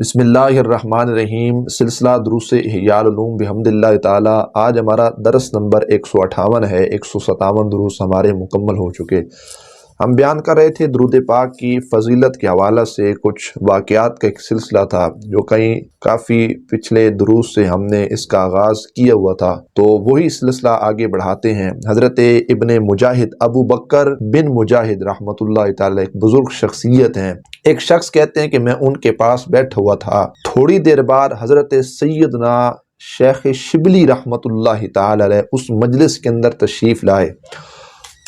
بسم اللہ الرحمن الرحیم۔ سلسلہ دروس احیاء العلوم بحمد اللہ تعالی۔ آج ہمارا درس نمبر 158 ہے۔ 157 دروس ہمارے مکمل ہو چکے۔ ہم بیان کر رہے تھے درود پاک کی فضیلت کے حوالہ سے کچھ واقعات کا ایک سلسلہ تھا جو کافی پچھلے دروس سے ہم نے اس کا آغاز کیا ہوا تھا، تو وہی سلسلہ آگے بڑھاتے ہیں۔ حضرت ابن مجاہد ابو بکر بن مجاہد رحمۃ اللہ تعالی ایک بزرگ شخصیت ہیں۔ ایک شخص کہتے ہیں کہ میں ان کے پاس بیٹھا ہوا تھا، تھوڑی دیر بعد حضرت سیدنا شیخ شبلی رحمۃ اللہ تعالی علیہ اس مجلس کے اندر تشریف لائے۔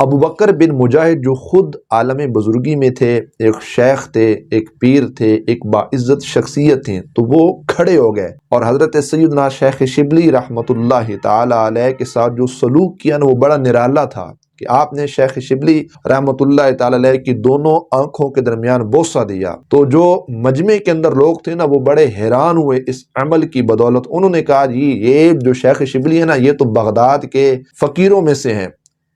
ابو بکر بن مجاہد جو خود عالم بزرگی میں تھے، ایک شیخ تھے، ایک پیر تھے، ایک باعزت شخصیت تھے، تو وہ کھڑے ہو گئے اور حضرت سیدنا شیخ شبلی رحمۃ اللہ تعالی علیہ کے ساتھ جو سلوک کیا نا وہ بڑا نرالا تھا کہ آپ نے شیخ شبلی رحمۃ اللہ تعالی علیہ کی دونوں آنکھوں کے درمیان بوسہ دیا، تو جو مجمع کے اندر لوگ تھے نا وہ بڑے حیران ہوئے اس عمل کی بدولت۔ انہوں نے کہا جی یہ جو شیخ شبلی ہے نا یہ تو بغداد کے فقیروں میں سے ہیں،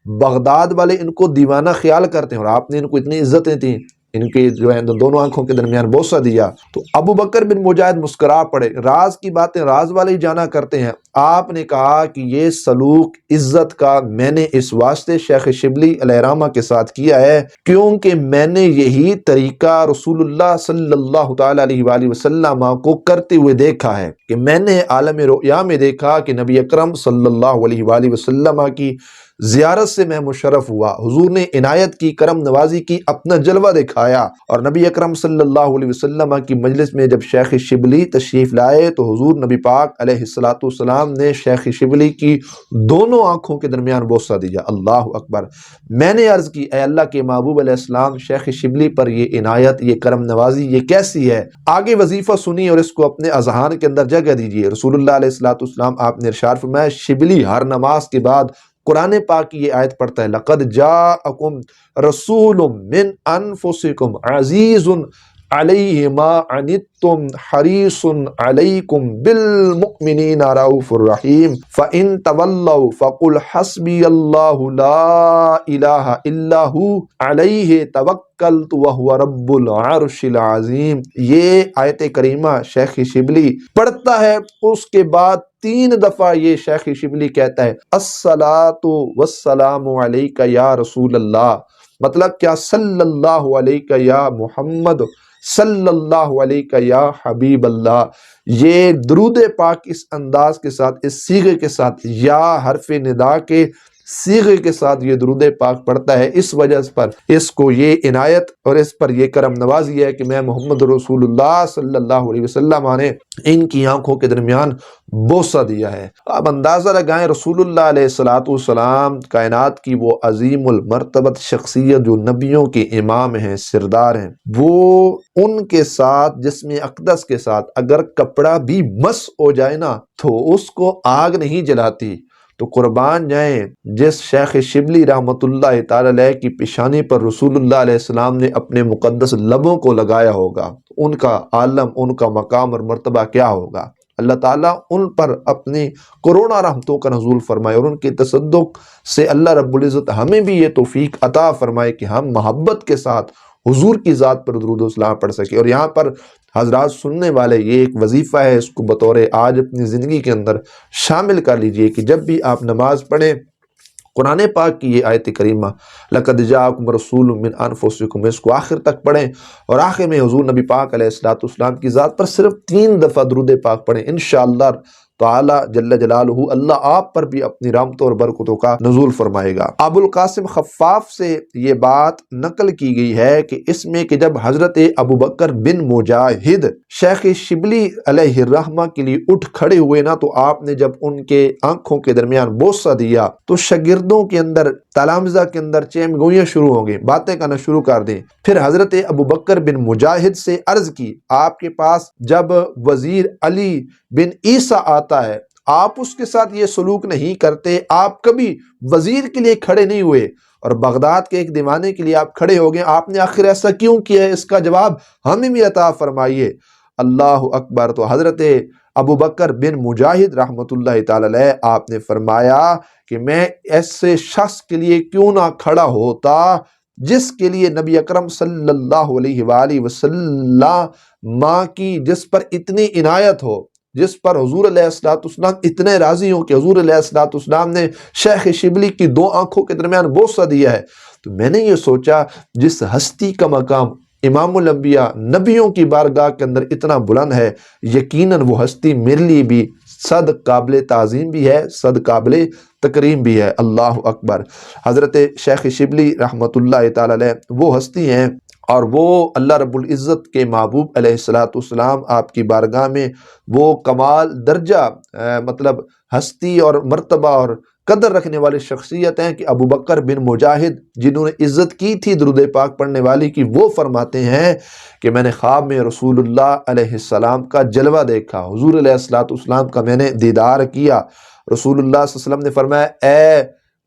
بغداد والے ان کو دیوانہ خیال کرتے ہیں، اور آپ نے ان کو اتنی عزتیں تھیں، ان کے جو ہے دونوں آنکھوں کے درمیان بوسہ دیا۔ تو ابو بکر بن مجاہد مسکرا پڑے، راز کی باتیں راز والے ہی جانا کرتے ہیں۔ آپ نے کہا کہ یہ سلوک عزت کا میں نے اس واسطے شیخ شبلی علیہ رحمہ کے ساتھ کیا ہے کیونکہ میں نے یہی طریقہ رسول اللہ صلی اللہ تعالی علیہ وآلہ وسلم کو کرتے ہوئے دیکھا ہے کہ میں نے عالم رؤیا میں دیکھا کہ نبی اکرم صلی اللہ علیہ وآلہ وسلم کی زیارت سے میں مشرف ہوا، حضور نے عنایت کی، کرم نوازی کی، اپنا جلوہ دکھایا، اور نبی اکرم صلی اللہ علیہ وسلم کی مجلس میں جب شیخ شبلی تشریف لائے تو حضور نبی پاک علیہ السلام نے شیخ شبلی کی دونوں آنکھوں کے درمیان بوسہ دیا۔ اللہ اکبر۔ میں نے عرض کی اے اللہ کے محبوب علیہ السلام، شیخ شبلی پر یہ عنایت، یہ کرم نوازی یہ کیسی ہے؟ آگے وظیفہ سنی اور اس کو اپنے اذہان کے اندر جگہ دیجیے۔ رسول اللہ علیہ السلام آپ نے ارشاد فرمایا شبلی ہر نماز کے بعد قرآن پاک کی یہ آیت پڑھتا ہے لَقَدْ جَاءَكُمْ رَسُولٌ مِّنْ أَنفُسِكُمْ عَزِيزٌ عَلَيْهِ مَا عَنِتُّمْ حَرِيصٌ عَلَيْكُمْ بِالْمُؤْمِنِينَ رَءُوفٌ رَحِيمٌ فَإِن تَوَلَّوْا فَقُلْ حَسْبِيَ اللَّهُ لَا إِلَٰهَ إِلَّا هُوَ عَلَيْهِ تَوَكَّلْتُ وَهُوَ رَبُّ الْعَرْشِ الْعَظِيمِ۔ یہ آیت کریمہ شیخ شبلی پڑھتا ہے، اس کے بعد 3 دفعہ یہ شیخ شبلی کہتا ہے الصلاۃ والسلام علیک یا رسول اللہ، مطلب کیا صلی اللہ علیہ یا محمد، صلی اللہ علیہ یا حبیب اللہ۔ یہ درود پاک اس انداز کے ساتھ، اس صیغے کے ساتھ، یا حرف ندا کے صیغے کے ساتھ یہ درود پاک پڑھتا ہے، اس وجہ پر اس کو یہ عنایت اور اس پر یہ کرم نوازی ہے کہ میں محمد رسول اللہ صلی اللہ علیہ وسلم نے ان کی آنکھوں کے درمیان بوسہ دیا ہے۔ اب اندازہ لگائیں رسول اللہ علیہ السلام کائنات کی وہ عظیم المرتبت شخصیت جو نبیوں کے امام ہیں، سردار ہیں، وہ ان کے ساتھ جسم اقدس کے ساتھ اگر کپڑا بھی مس ہو جائے نا تو اس کو آگ نہیں جلاتی۔ تو قربان جائیں جس شیخ شبلی رحمۃ اللہ تعالی علیہ کی پیشانی پر رسول اللہ علیہ السلام نے اپنے مقدس لبوں کو لگایا ہوگا، ان کا عالم، ان کا مقام اور مرتبہ کیا ہوگا۔ اللہ تعالیٰ ان پر اپنی کروڑا رحمتوں کا نزول فرمائے اور ان کے تصدق سے اللہ رب العزت ہمیں بھی یہ توفیق عطا فرمائے کہ ہم محبت کے ساتھ حضور کی ذات پر درود و سلام پڑھ سکے۔ اور یہاں پر حضرات سننے والے یہ ایک وظیفہ ہے، اس کو بطور آج اپنی زندگی کے اندر شامل کر لیجئے کہ جب بھی آپ نماز پڑھیں قرآن پاک کی یہ آیت کریمہ لَقَدْ جَاءَكُمْ رَسُولٌ مِّنْ أَنفُسِكُمْ اس کو آخر تک پڑھیں، اور آخر میں حضور نبی پاک علیہ السلام کی ذات پر صرف 3 دفعہ درود پاک پڑھیں، انشاءاللہ تعالی جل جلالہ اللہ آپ پر بھی اپنی رحمتوں اور برکتوں کا نزول فرمائے گا۔ ابو القاسم خفاف سے یہ بات نقل کی گئی ہے کہ اس میں کہ جب حضرت ابو بکر بن مجاہد شیخ شبلی علیہ الرحمہ کے لیے اٹھ کھڑے ہوئے نا تو آپ نے جب ان کے آنکھوں کے درمیان بوسہ دیا تو شاگردوں کے اندر، تلامذہ کے اندر چیم گوئیاں شروع ہوں گی، باتیں کرنا شروع کر دیں۔ پھر حضرت ابو بکر بن مجاہد سے عرض کی آپ کے پاس جب وزیر علی بن عیسیٰ آتا ہے آپ اس کے ساتھ یہ سلوک نہیں کرتے، آپ کبھی وزیر کے لیے کھڑے نہیں ہوئے اور بغداد کے ایک دیوانے کے لیے آپ کھڑے ہو گئے، آپ نے آخر ایسا کیوں کیا ہے؟ اس کا جواب ہمیں بھی عطا فرمائیے۔ اللہ اکبر۔ تو حضرت ابو بکر بن مجاہد رحمۃ اللہ تعالی علیہ آپ نے فرمایا کہ میں ایسے شخص کے لیے کیوں نہ کھڑا ہوتا جس کے لیے نبی اکرم صلی اللہ علیہ وآلہ وسلم کی جس پر اتنی عنایت ہو، جس پر حضور علیہ السلام اتنے راضی ہوں کہ حضور علیہ السلام نے شیخ شبلی کی دو آنکھوں کے درمیان بوسہ دیا ہے، تو میں نے یہ سوچا جس ہستی کا مقام امام الانبیاء نبیوں کی بارگاہ کے اندر اتنا بلند ہے، یقیناً وہ ہستی میرے لیے بھی صد قابل تعظیم بھی ہے، صد قابل تکریم بھی ہے۔ اللہ اکبر۔ حضرت شیخ شبلی رحمۃ اللہ تعالی علیہ وہ ہستی ہیں، اور وہ اللہ رب العزت کے محبوب علیہ السلام آپ کی بارگاہ میں وہ کمال درجہ مطلب ہستی اور مرتبہ اور قدر رکھنے والی شخصیت ہیں کہ ابو بکر بن مجاہد جنہوں نے عزت کی تھی درود پاک پڑھنے والی کی، وہ فرماتے ہیں کہ میں نے خواب میں رسول اللہ علیہ السلام کا جلوہ دیکھا، حضور علیہ السلام کا میں نے دیدار کیا۔ رسول اللہ صلی اللہ علیہ وسلم نے فرمایا اے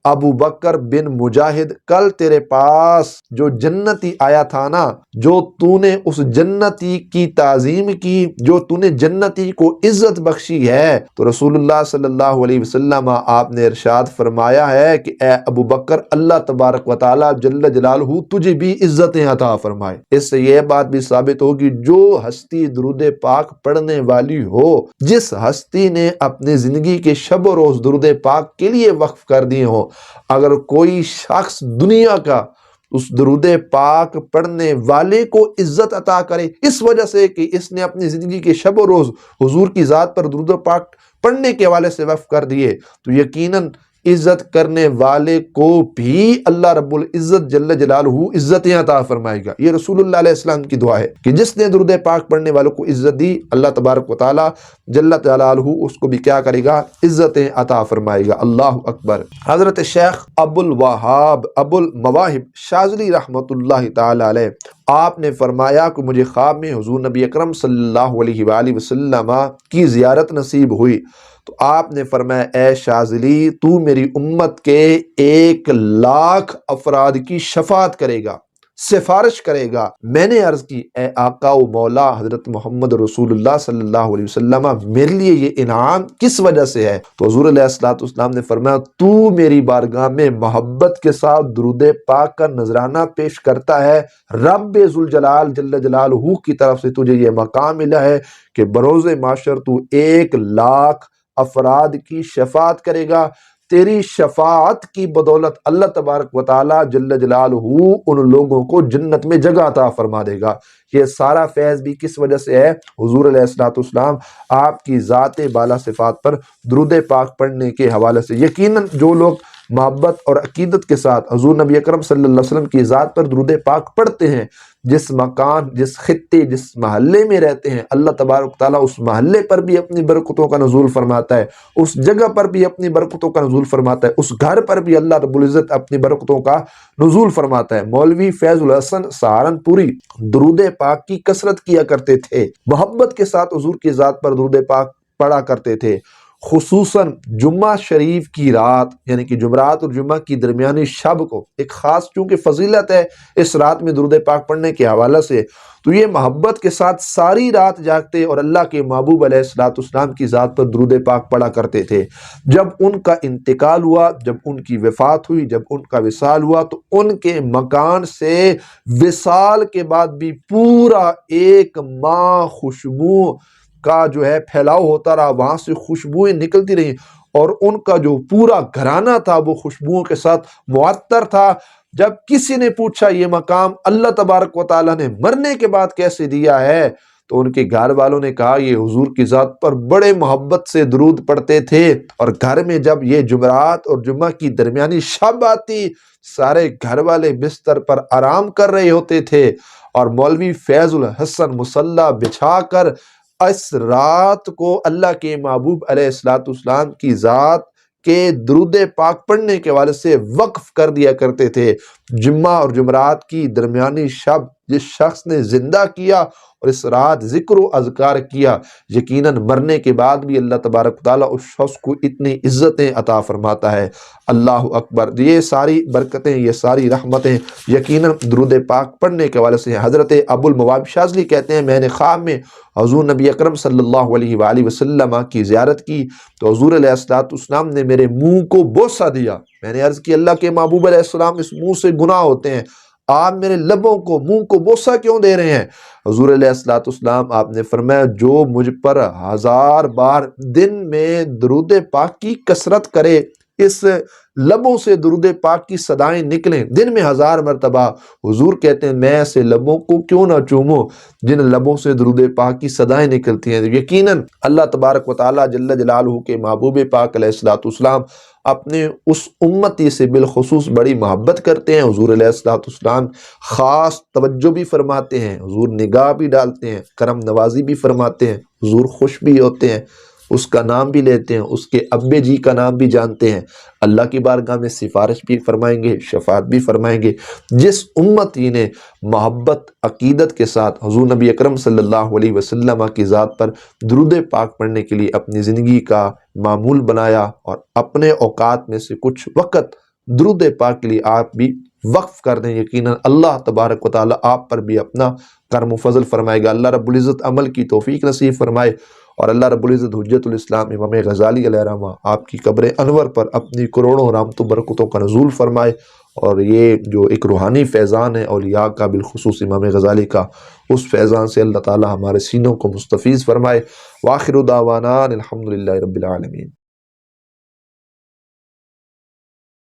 ابو بکر بن مجاہد، کل تیرے پاس جو جنتی آیا تھا نا، جو تو نے اس جنتی کی تعظیم کی، جو تو نے جنتی کو عزت بخشی ہے، تو رسول اللہ صلی اللہ علیہ وسلم آپ نے ارشاد فرمایا ہے کہ اے ابو بکر، اللہ تبارک و تعالی جل جلالہ تجھے بھی عزتیں عطا فرمائے۔ اس سے یہ بات بھی ثابت ہوگی جو ہستی درود پاک پڑھنے والی ہو، جس ہستی نے اپنی زندگی کے شب و روز درود پاک کے لیے وقف کر دیے ہوں، اگر کوئی شخص دنیا کا اس درود پاک پڑھنے والے کو عزت عطا کرے اس وجہ سے کہ اس نے اپنی زندگی کے شب و روز حضور کی ذات پر درود پاک پڑھنے کے حوالے سے وقف کر دیے، تو یقیناً عزت کرنے والے کو بھی اللہ رب العزت جل جلالہ عزتیں عطا فرمائے گا۔ یہ رسول اللہ علیہ السلام کی دعا ہے کہ جس نے درود پاک پڑھنے والوں کو عزت دی، اللہ تبارک و تعالی جل جلالہ اس کو بھی کیا کرے گا؟ عزتیں عطا فرمائے گا۔ اللہ اکبر۔ حضرت شیخ ابو الوہاب ابو المواہب شاذلی رحمۃ اللہ تعالی علیہ آپ نے فرمایا کہ مجھے خواب میں حضور نبی اکرم صلی اللہ علیہ وآلہ وسلم کی زیارت نصیب ہوئی، تو آپ نے فرمایا اے شاذلی، تو میری امت کے 1,00,000 افراد کی شفاعت کرے گا، سفارش کرے گا۔ میں نے عرض کی اے آقا و مولا حضرت محمد رسول اللہ صلی اللہ علیہ وسلم، میرے لیے یہ انعام کس وجہ سے ہے؟ تو حضور علیہ السلام نے فرمایا تو میری بارگاہ میں محبت کے ساتھ درود پاک کا نذرانہ پیش کرتا ہے، رب ذوالجلال جل جلالہ کی طرف سے تجھے یہ مقام ملا ہے کہ بروز معاشر تو 1,00,000 افراد کی شفاعت کرے گا۔ تیری شفاعت کی بدولت اللہ تبارک و تعالی جل جلالہ ان لوگوں کو جنت میں جگہ عطا فرما دے گا۔ یہ سارا فیض بھی کس وجہ سے ہے؟ حضور علیہ السلام آپ کی ذات بالا صفات پر درود پاک پڑھنے کے حوالے سے۔ یقیناً جو لوگ محبت اور عقیدت کے ساتھ حضور نبی اکرم صلی اللہ علیہ وسلم کی ذات پر درود پاک پڑھتے ہیں، جس مکان، جس خطے، جس محلے میں رہتے ہیں، اللہ تبارک تعالیٰ اس محلے پر بھی اپنی برکتوں کا نزول فرماتا ہے، اس جگہ پر بھی اپنی برکتوں کا نزول فرماتا ہے، اس گھر پر بھی اللہ رب العزت اپنی برکتوں کا نزول فرماتا ہے۔ مولوی فیض الحسن سہارنپوری درود پاک کی کثرت کیا کرتے تھے، محبت کے ساتھ حضور کی ذات پر درود پاک پڑھا کرتے تھے، خصوصاً جمعہ شریف کی رات، یعنی کہ جمعرات اور جمعہ کی درمیانی شب کو ایک خاص چونکہ فضیلت ہے اس رات میں درود پاک پڑھنے کے حوالے سے، تو یہ محبت کے ساتھ ساری رات جاگتے اور اللہ کے محبوب علیہ السلام کی ذات پر درود پاک پڑھا کرتے تھے۔ جب ان کا انتقال ہوا، جب ان کی وفات ہوئی، جب ان کا وصال ہوا، تو ان کے مکان سے وصال کے بعد بھی پورا 1 ماہ خوشبو کا جو ہے پھیلاؤ ہوتا رہا، وہاں سے خوشبوئیں نکلتی رہیں، اور ان کا جو پورا گھرانہ تھا وہ خوشبوؤں کے ساتھ معطر تھا۔ جب کسی نے پوچھا یہ مقام اللہ تبارک و تعالیٰ نے مرنے کے بعد کیسے دیا ہے، تو ان کے گھر والوں نے کہا یہ حضور کی ذات پر بڑے محبت سے درود پڑھتے تھے، اور گھر میں جب یہ جمعرات اور جمعہ کی درمیانی شب آتی، سارے گھر والے بستر پر آرام کر رہے ہوتے تھے، اور مولوی فیض الحسن مصلی بچھا کر اس رات کو اللہ کے محبوب علیہ السلام کی ذات کے درود پاک پڑھنے کے حوالے سے وقف کر دیا کرتے تھے۔ جمعہ اور جمعرات کی درمیانی شب جس شخص نے زندہ کیا اور اس رات ذکر و اذکار کیا، یقیناً مرنے کے بعد بھی اللہ تبارک تعالیٰ اس شخص کو اتنی عزتیں عطا فرماتا ہے۔ اللہ اکبر۔ یہ ساری برکتیں، یہ ساری رحمتیں یقیناً درود پاک پڑھنے کے حوالے سے ہیں۔ حضرت ابو المواہب شاذلی کہتے ہیں میں نے خواب میں حضور نبی اکرم صلی اللہ علیہ وآلہ وسلم کی زیارت کی، تو حضور علیہ السلام نے میرے منہ کو بوسہ دیا۔ میں نے عرض کی اللہ کے محبوب علیہ السلام اس منہ سے گناہ ہوتے ہیں، آپ میرے لبوں کو، منہ کو بوسہ کیوں دے رہے ہیں؟ حضور علیہ السلام آپ نے فرمایا جو مجھ پر 1000 بار دن میں درود پاک کی کثرت کرے، اس لبوں سے درود پاک کی صدائیں نکلیں دن میں 1000 مرتبہ، حضور کہتے ہیں میں ایسے لبوں کو کیوں نہ چوموں جن لبوں سے درود پاک کی صدائیں نکلتی ہیں۔ یقیناً اللہ تبارک و تعالیٰ جل جلالہ کے محبوب پاک علیہ السلام اپنے اس امتی سے بالخصوص بڑی محبت کرتے ہیں۔ حضور علیہ السلام خاص توجہ بھی فرماتے ہیں، حضور نگاہ بھی ڈالتے ہیں، کرم نوازی بھی فرماتے ہیں، حضور خوش بھی ہوتے ہیں، اس کا نام بھی لیتے ہیں، اس کے ابے جی کا نام بھی جانتے ہیں، اللہ کی بارگاہ میں سفارش بھی فرمائیں گے، شفاعت بھی فرمائیں گے۔ جس امتی نے محبت عقیدت کے ساتھ حضور نبی اکرم صلی اللہ علیہ وسلم کی ذات پر درود پاک پڑھنے کے لیے اپنی زندگی کا معمول بنایا اور اپنے اوقات میں سے کچھ وقت درود پاک کے لیے آپ بھی وقف کر دیں، یقیناً اللہ تبارک و تعالیٰ آپ پر بھی اپنا کرم و فضل فرمائے گا۔ اللہ رب العزت عمل کی توفیق نصیب فرمائے، اور اللہ رب العزت حجت الاسلام امام غزالی علیہ الرحمہ آپ کی قبر انور پر اپنی کروڑوں رحمتوں برکتوں کا نزول فرمائے، اور یہ جو ایک روحانی فیضان ہے اولیاء کا، بالخصوص امام غزالی کا، اس فیضان سے اللہ تعالی ہمارے سینوں کو مستفیض فرمائے۔ وآخر دعوانا الحمدللہ رب العالمین۔